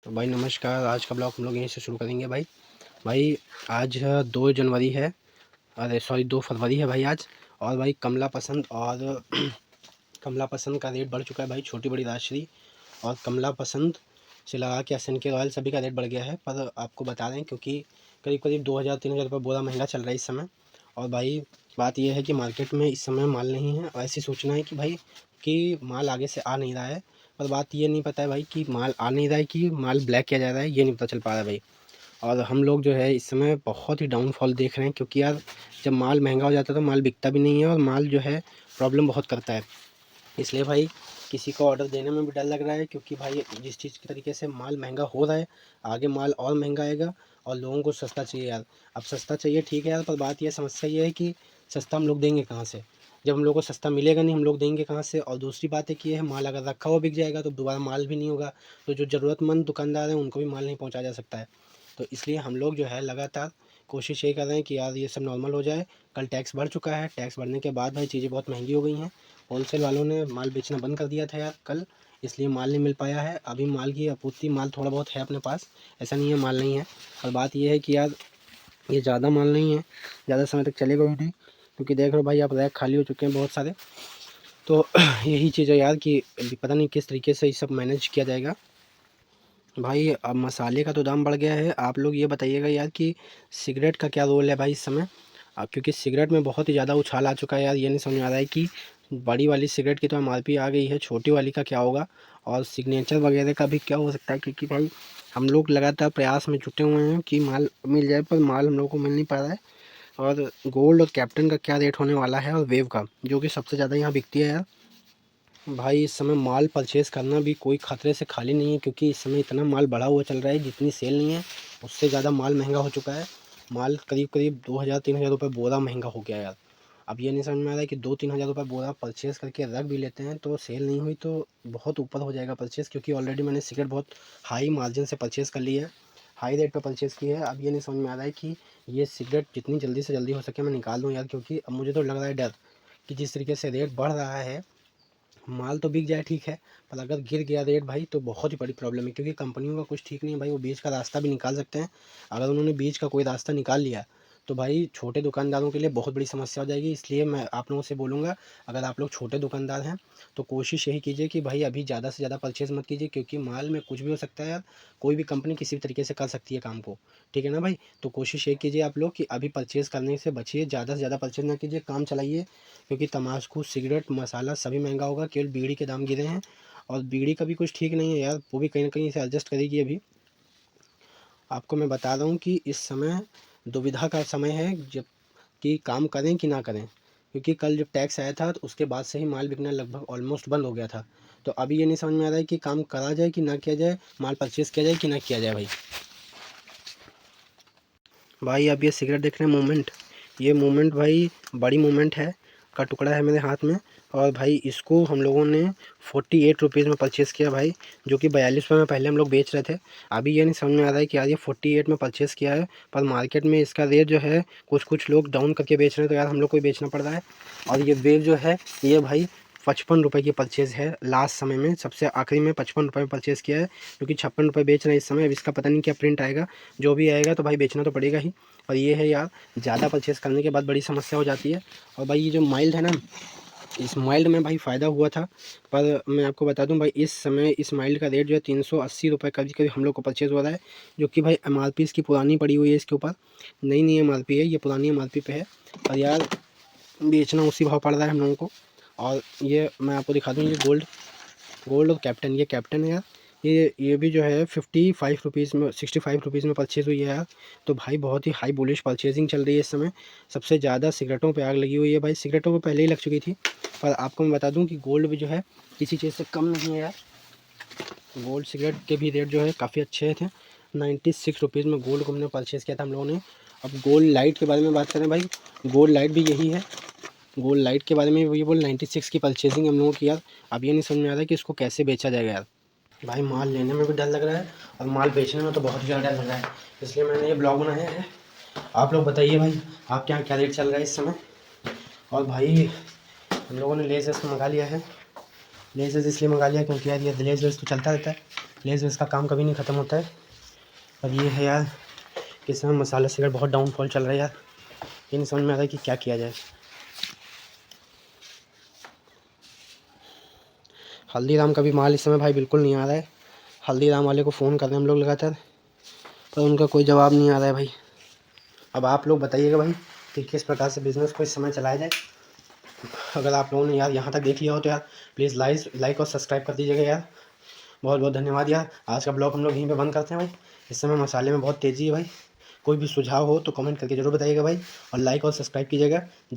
तो भाई नमस्कार। आज का ब्लॉग हम लोग यहीं से शुरू करेंगे भाई। भाई आज 2 जनवरी है, अरे सॉरी 2 फरवरी है भाई आज। और भाई कमला पसंद और कमला पसंद का रेट बढ़ चुका है भाई। छोटी बड़ी राजश्री और कमला पसंद से लगा के एस एन के रॉयल सभी का रेट बढ़ गया है। पर आपको बता रहे हैं क्योंकि करीब करीब 2000-3000 रुपये बोरा महंगा चल रहा है इस समय। और भाई बात यह है कि मार्केट में इस समय माल नहीं है और ऐसी सोचना है कि भाई कि माल आगे से आ नहीं रहा है। पर बात ये नहीं पता है भाई कि माल आ नहीं रहा है कि माल ब्लैक किया जा रहा है, ये नहीं पता चल पा रहा है भाई। और हम लोग जो है इस समय बहुत ही डाउनफॉल देख रहे हैं क्योंकि यार जब माल महंगा हो जाता है तो माल बिकता भी नहीं है और माल जो है प्रॉब्लम बहुत करता है। इसलिए भाई किसी को ऑर्डर देने में भी डर लग रहा है क्योंकि भाई जिस चीज़ के तरीके से माल महंगा हो रहा है आगे माल और महंगा आएगा और लोगों को सस्ता चाहिए यार। अब सस्ता चाहिए ठीक है यार, पर बात यह समस्या ये है कि सस्ता हम लोग देंगे कहाँ से? जब हम लोग को सस्ता मिलेगा नहीं हम लोग देंगे कहाँ से? और दूसरी बात है कि ये है माल अगर रखा हुआ बिक जाएगा तो दोबारा माल भी नहीं होगा, तो जो ज़रूरतमंद दुकानदार हैं उनको भी माल नहीं पहुँचाया जा सकता है। तो इसलिए हम लोग जो है लगातार कोशिश ये कर रहे हैं कि यार ये सब नॉर्मल हो जाए। कल टैक्स बढ़ चुका है, टैक्स बढ़ने के बाद भाई चीज़ें बहुत महंगी हो गई हैं। होलसेल वालों ने माल बेचना बंद कर दिया था यार कल, इसलिए माल नहीं मिल पाया है। अभी माल की आपूर्ति माल थोड़ा बहुत है अपने पास, ऐसा नहीं है माल नहीं है। और बात ये है कि यार ये ज़्यादा माल नहीं है, ज़्यादा समय तक चलेगा भी नहीं क्योंकि देख रहे हो भाई आप रैक खाली हो चुके हैं बहुत सारे। तो यही चीज़ है यार कि अभी पता नहीं किस तरीके से ये सब मैनेज किया जाएगा। भाई अब मसाले का तो दाम बढ़ गया है। आप लोग ये बताइएगा यार कि सिगरेट का क्या रोल है भाई इस समय? क्योंकि सिगरेट में बहुत ही ज़्यादा उछाल आ चुका है यार। ये नहीं समझ में आ रहा है कि बड़ी वाली सिगरेट की तो एमआरपी आ गई है, छोटी वाली का क्या होगा और सिग्नेचर वगैरह का भी क्या हो सकता है? क्योंकि भाई हम लोग लगातार प्रयास में जुटे हुए हैं कि माल मिल जाए, पर माल हम लोग को मिल नहीं पा रहा है। और गोल्ड और कैप्टन का क्या रेट होने वाला है और वेव का, जो कि सबसे ज़्यादा यहाँ बिकती है यार। भाई इस समय माल परचेज़ करना भी कोई ख़तरे से खाली नहीं है क्योंकि इस समय इतना माल बढ़ा हुआ चल रहा है, जितनी सेल नहीं है उससे ज़्यादा माल महंगा हो चुका है। माल करीब करीब 2000-3000 रुपये बोरा महंगा हो गया यार। अब ये नहीं समझ में आ रहा है कि 2-3000 रुपये बोरा परचेज़ करके रख भी लेते हैं तो सेल नहीं हुई तो बहुत ऊपर हो जाएगा परचेज़, क्योंकि ऑलरेडी मैंने सिगरेट बहुत हाई मार्जिन से परचेज़ कर ली है, हाई रेट पे परचेज़ की है। अब ये नहीं समझ में आ रहा है कि ये सिगरेट जितनी जल्दी से जल्दी हो सके मैं निकाल दूँ यार, क्योंकि अब मुझे तो लग रहा है डर कि जिस तरीके से रेट बढ़ रहा है माल तो बिक जाए ठीक है, पर अगर गिर गया रेट भाई तो बहुत ही बड़ी प्रॉब्लम है, क्योंकि कंपनियों का कुछ ठीक नहीं है भाई। वो बीच का रास्ता भी निकाल सकते हैं। अगर उन्होंने बीच का कोई रास्ता निकाल लिया तो भाई छोटे दुकानदारों के लिए बहुत बड़ी समस्या हो जाएगी। इसलिए मैं आप लोगों से बोलूँगा, अगर आप लोग छोटे दुकानदार हैं तो कोशिश यही कीजिए कि भाई अभी ज़्यादा से ज़्यादा परचेज़ मत कीजिए, क्योंकि माल में कुछ भी हो सकता है यार। कोई भी कंपनी किसी भी तरीके से कर सकती है काम को, ठीक है ना भाई? तो कोशिश ये कीजिए आप लोग कि अभी परचेज़ करने से बचिए, ज़्यादा से ज़्यादा परचेज़ ना कीजिए, काम चलाइए। क्योंकि तम्बाकू, सिगरेट, मसाला सभी महँगा होगा, केवल बीड़ी के दाम गिरे हैं। और बीड़ी का भी कुछ ठीक नहीं है यार, वो भी कहीं न कहीं से एडजस्ट करेगी अभी। आपको मैं बता रहा हूँ कि इस समय दुविधा का समय है, जब कि काम करें कि ना करें। क्योंकि कल जब टैक्स आया था तो उसके बाद से ही माल बिकना लगभग ऑलमोस्ट बंद हो गया था। तो अभी ये नहीं समझ में आ रहा है कि काम करा जाए कि ना किया जाए, माल परचेज़ किया जाए कि ना किया जाए भाई। भाई अब ये सिगरेट देख रहे हैं मूवमेंट, ये मूवमेंट भाई बड़ी मूवमेंट है, का टुकड़ा है मेरे हाथ में। और भाई इसको हम लोगों ने 48 रुपीज़ में परचेज़ किया भाई, जो कि 42 रुपये में पहले हम लोग बेच रहे थे। अभी ये नहीं समझ में आ रहा है कि यार ये 48 में परचेज़ किया है, पर मार्केट में इसका रेट जो है कुछ कुछ लोग डाउन करके बेच रहे हैं, तो यार हम लोग को ही बेचना पड़ रहा है। और ये वेव जो है ये भाई 55 रुपये की परचेज़ है, लास्ट समय में सबसे आखिरी में 55 रुपये में परचेज़ किया है, क्योंकि 56 रुपये बेच रहे हैं इस समय। अब इसका पता नहीं क्या प्रिंट आएगा, जो भी आएगा तो भाई बेचना तो पड़ेगा ही। और ये है यार, ज़्यादा परचेज़ करने के बाद बड़ी समस्या हो जाती है। और भाई ये जो माइल्ड है ना, इस माइल्ड में भाई फ़ायदा हुआ था। पर मैं आपको बता दूं भाई इस समय इस माइल्ड का रेट जो है 380 रुपये करीब करीब हम लोग को परचेज़ हो रहा है, जो कि भाई एमआरपी इसकी पुरानी पड़ी हुई है, इसके ऊपर नई नई एमआरपी है, ये पुरानी एमआरपी पे है। और यार बेचना उसी भाव पड़ रहा है हम लोगों को। और ये मैं आपको दिखा दूँ, ये गोल्ड गोल्ड और कैप्टन, ये कैप्टन है यार। ये भी जो है 55 रुपीज़ में 65 रुपीज़ में परचेज़ हुई है यार। तो भाई बहुत ही हाई बुलिश परचेजिंग चल रही है इस समय। सबसे ज़्यादा सिगरेटों पे आग लगी हुई है भाई, सिगरेटों को पहले ही लग चुकी थी। पर आपको मैं बता दूं कि गोल्ड भी जो है किसी चीज़ से कम नहीं है यार। गोल्ड सिगरेट के भी रेट जो है काफ़ी अच्छे थे। 96 रुपीज़ में गोल्ड को हमने परचेज़ किया था हम लोगों ने। अब गोल्ड लाइट के बारे में बात करें भाई, गोल्ड लाइट भी यही है। गोल्ड लाइट के बारे में वही बोल 96 की परचेजिंग हम लोगों की यार। अब ये नहीं समझ में आ रहा है कि इसको कैसे बेचा जाएगा यार। भाई माल लेने में भी डर लग रहा है और माल बेचने में तो बहुत ही ज़्यादा डर लग रहा है, इसलिए मैंने ये ब्लॉग बनाया है। आप लोग बताइए भाई आपके यहाँ क्या रेट चल रहा है इस समय? और भाई हम लोगों ने लेज़र्स मंगा लिया है। लेज़र्स इसलिए मंगा लिया क्योंकि यार ये लेज़र्स तो चलता रहता है, प्लीज़ इसका काम कभी नहीं ख़त्म होता है। अब ये है यार कि इस समय मसाला सिगरेट बहुत डाउनफॉल चल रहा है यार, ये नहीं समझ में आ रहा है कि क्या किया जाए। हल्दीराम का भी माल इस समय भाई बिल्कुल नहीं आ रहा है। हल्दीराम वाले को फ़ोन कर रहे हैं हम लोग लगातार, पर उनका कोई जवाब नहीं आ रहा है भाई। अब आप लोग बताइएगा भाई कि किस प्रकार से बिज़नेस को इस समय चलाया जाए। अगर आप लोगों ने यार यहाँ तक देख लिया हो तो यार प्लीज़ लाइक और सब्सक्राइब कर दीजिएगा यार। बहुत बहुत धन्यवाद यार। आज का ब्लॉग हम लोग यहीं पे बंद करते हैं भाई। इस समय मसाले में बहुत तेज़ी है भाई। कोई भी सुझाव हो तो कमेंट करके ज़रूर बताइएगा भाई, और लाइक और सब्सक्राइब कीजिएगा।